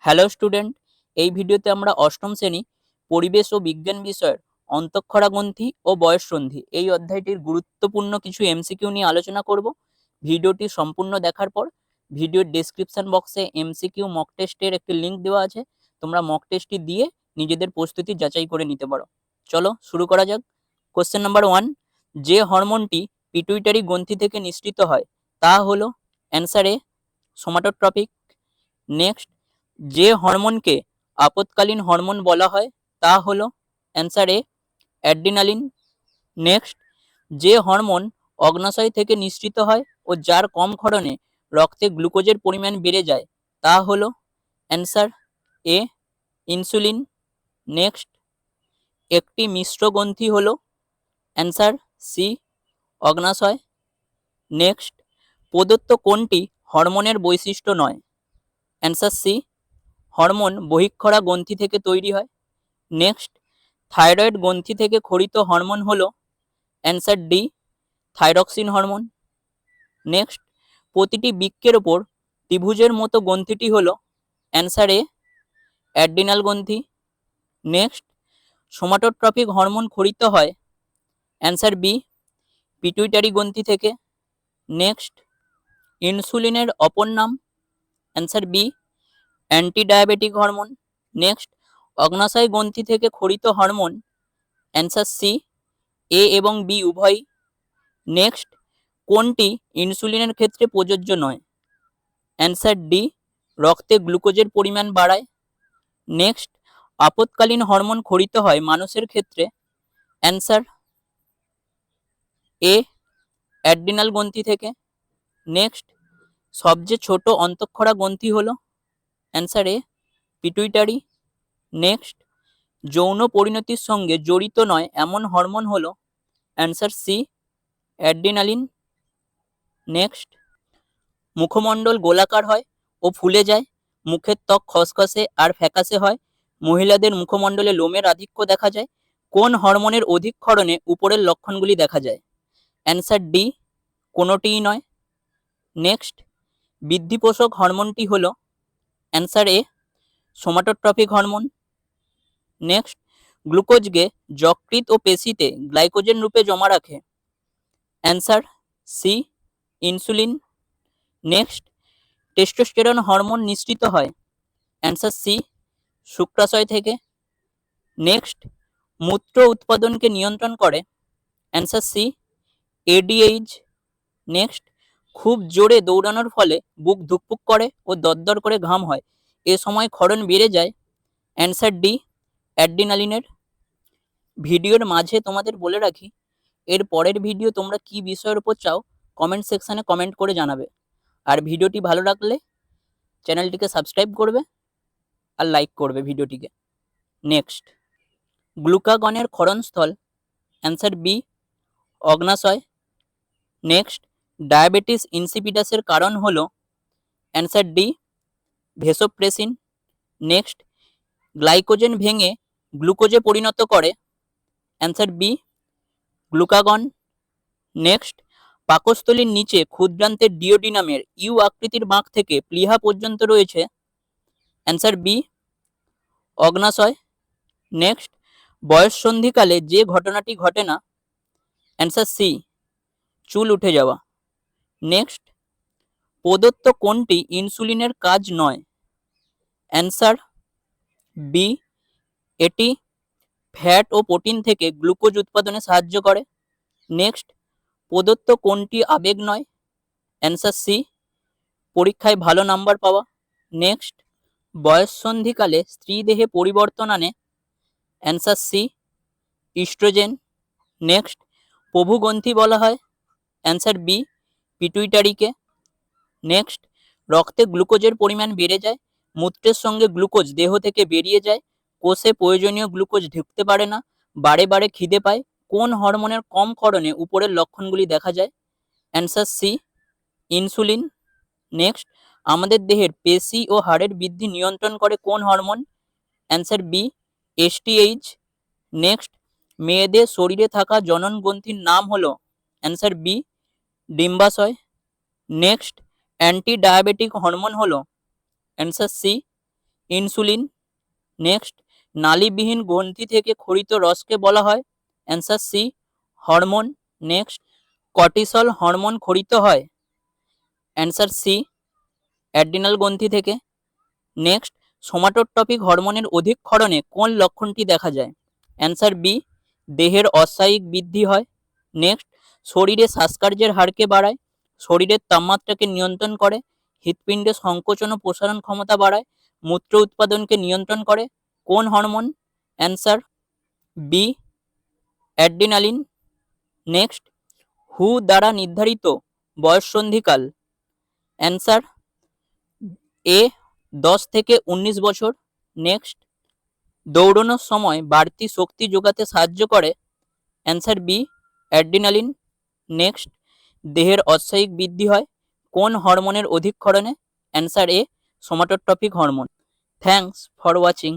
Hello student, এই ভিডিওতে আমরা অষ্টম শ্রেণী পরিবেশ ও বিজ্ঞান বিষয়ের অন্তঃক্ষরা গ্রন্থি ও বয়ঃসন্ধি এই অধ্যায়টির গুরুত্বপূর্ণ কিছু এমসিকিউ নিয়ে আলোচনা করব। ভিডিওটি সম্পূর্ণ দেখার পর ভিডিওর ডেসক্রিপশন বক্সে এমসিকিউ মক টেস্টের একটি লিঙ্ক দেওয়া আছে, তোমরা মক টেস্টটি দিয়ে নিজেদের প্রস্তুতি যাচাই করে নিতে পারো। চলো শুরু করা যাক। কোশ্চেন নাম্বার 1, যে হরমোনটি পিটুইটারি গ্রন্থি থেকে নিঃসৃত হয় তা হলো অ্যান্সার এ সোমাটোট্রপিক। নেক্সট, যে হরমোনকে আপদকালীন হরমোন বলা হয় তা হলো অ্যান্সার এ অ্যাড্রিনালিন। নেক্সট, যে হরমোন অগ্নাশয় থেকে নিঃসৃত হয় ও যার কম ক্ষরণে রক্তে গ্লুকোজের পরিমাণ বেড়ে যায় তা হলো অ্যান্সার এ ইনসুলিন। নেক্সট, একটি মিশ্র গ্রন্থি হলো অ্যান্সার সি অগ্নাশয়। নেক্সট, প্রদত্ত কোনটি হরমোনের বৈশিষ্ট্য নয়? অ্যান্সার সি হরমোন বহিঃক্ষরা গ্রন্থি থেকে তৈরি হয়। নেক্সট, থাইরয়েড গ্রন্থি থেকে ক্ষরিত হরমোন হলো answer D thyroxine hormone. Next, প্রতিটি বৃক্কের ওপর ত্রিভুজের মতো গ্রন্থিটি হলো অ্যান্সার এ অ্যাড্রিনাল গ্রন্থি। নেক্সট, সোমাটোট্রপিক হরমোন ক্ষরিত হয় অ্যান্সার বি পিটুইটারি গ্রন্থি থেকে। নেক্সট, ইনসুলিনের অপর নাম answer B anti diabetic hormone. Next, অগ্নাশয় গ্রন্থি থেকে ক্ষরিত হরমোন অ্যান্সার সি এ এবং বি উভয়ই। নেক্সট, কোনটি ইনসুলিনের ক্ষেত্রে প্রযোজ্য নয়? অ্যান্সার ডি রক্তে গ্লুকোজের পরিমাণ বাড়ায়। নেক্সট, আপদকালীন হরমোন ক্ষরিত হয় মানুষের ক্ষেত্রে অ্যান্সার এ অ্যাড্রিনাল গ্রন্থি থেকে। নেক্সট, সবচেয়ে ছোট অন্তঃক্ষরা গ্রন্থি হলো অ্যান্সার এ পিটুইটারি। নেক্সট, যৌন পরিণতির সঙ্গে জড়িত নয় এমন হরমোন হলো অ্যান্সার সি অ্যাড্রিনালিন। নেক্সট, মুখমণ্ডল গোলাকার হয় ও ফুলে যায়, মুখের ত্বক খসখসে আর ফ্যাকাশে হয়, মহিলাদের মুখমণ্ডলে লোমের আধিক্য দেখা যায়, কোন হরমোনের অধিক ক্ষরণে উপরের লক্ষণগুলি দেখা যায়? অ্যান্সার ডি কোনোটিই নয়। নেক্সট, বৃদ্ধিপোষক হরমোনটি হলো answer A somatotropic hormone. Next, গ্লুকোজকে যকৃৎ ও পেশিতে গ্লাইকোজেন রূপে জমা রাখে answer C insulin. Next, testosterone hormone নিঃসৃত হয় অ্যান্সার সি শুক্রাশয় থেকে। নেক্সট, মূত্র উৎপাদনকে নিয়ন্ত্রণ করে অ্যান্সার সি এডিএইচ। নেক্সট, খুব জোরে দৌড়ানোর ফলে বুক ধুকপুক করে ও দরদর করে ঘাম হয়, এ সময় ক্ষরণ বেড়ে যায় অ্যান্সার ডি অ্যাড্রিনালিনের। ভিডিওর মাঝে তোমাদের বলে রাখি, এর পরের ভিডিও তোমরা কি বিষয়ের উপর চাও কমেন্ট সেকশানে কমেন্ট করে জানাবে। আর ভিডিওটি ভালো লাগলে চ্যানেলটিকে সাবস্ক্রাইব করবে আর লাইক করবে ভিডিওটিকে। নেক্সট, গ্লুকাগনের ক্ষরণস্থল অ্যান্সার বি অগ্নাশয়। নেক্সট, ডায়াবেটিস ইনসিপিটাসের কারণ হলো answer D vasopressin. Next, glycogen ভেঙে গ্লুকোজে পরিণত করে অ্যান্সার বি গ্লুকাগন। নেক্সট, পাকস্থলীর নিচে ক্ষুদ্রান্তের ডিওডিনামের ইউ আকৃতির বাঁক থেকে প্লীহা পর্যন্ত রয়েছে অ্যান্সার বি অগ্নাশয়। নেক্সট, বয়ঃসন্ধিকালে যে ঘটনাটি ঘটে না অ্যান্সার সি চুল উঠে যাওয়া। নেক্সট, প্রদত্ত কোনটি ইনসুলিনের কাজ নয়? অ্যান্সার বি এটি ফ্যাট ও প্রোটিন থেকে গ্লুকোজ উৎপাদনে সাহায্য করে। নেক্সট, প্রদত্ত কোনটি আবেগ নয়? অ্যান্সার সি পরীক্ষায় ভালো নাম্বার পাওয়া। নেক্সট, বয়ঃসন্ধিকালে স্ত্রী দেহে পরিবর্তন আনে অ্যান্সার সি ইস্ট্রোজেন। নেক্সট, প্রভুগ্রন্থি বলা হয় অ্যান্সার বি পিটুইটারিকে। নেক্সট, রক্তে গ্লুকোজের পরিমাণ বেড়ে যায়, মূত্রের সঙ্গে গ্লুকোজ দেহ থেকে বেরিয়ে যায়, কোষে প্রয়োজনীয় গ্লুকোজ ঢুকতে পারে না, বারে বারে খিদে পায়, কোন হরমোনের কম ক্ষরণে উপরের লক্ষণগুলি দেখা যায়? Answer C insulin. নেক্সট, আমাদের দেহের পেশি ও হাড়ের বৃদ্ধি নিয়ন্ত্রণ করে কোন hormone? Answer B STH. Next, মেয়েদের শরীরে থাকা জনন গ্রন্থির নাম হলো অ্যান্সার বি ডিম্বাশয়। নেক্সট, অ্যান্টি ডায়াবেটিক হরমোন হলো অ্যান্সার সি ইনসুলিন। নেক্সট, নালীবিহীন গ্রন্থি থেকে ক্ষরিত রসকে বলা হয় answer C hormone. Next, cortisol hormone ক্ষরিত হয় অ্যান্সার সি অ্যাড্রিনাল গ্রন্থি থেকে। নেক্সট, সোমাটোট্রপিক হরমোনের অধিক ক্ষরণে কোন লক্ষণটি দেখা যায় অ্যান্সার বি দেহের অস্বাভাবিক বৃদ্ধি হয়। নেক্সট, শরীরে শ্বাসকার্যের হারকে বাড়ায়, শরীরের তাপমাত্রাকে নিয়ন্ত্রণ করে, হৃৎপিণ্ডে সংকোচন ও প্রসারণ ক্ষমতা বাড়ায়, মূত্র উৎপাদনকে নিয়ন্ত্রণ করে কোন hormone answer B adrenaline. Next, হু দ্বারা নির্ধারিত বয়ঃসন্ধিকাল অ্যান্সার এ 10 থেকে 19 বছর। নেক্সট, দৌড়ানোর সময় বাড়তি শক্তি যোগাতে সাহায্য করে অ্যান্সার বি অ্যাড্রিনালিন। নেক্সট, দেহের অস্বাভাবিক বৃদ্ধি হয় কোন হরমোনের অধিক ক্ষরণে answer A somatotropic hormone. Thanks for watching.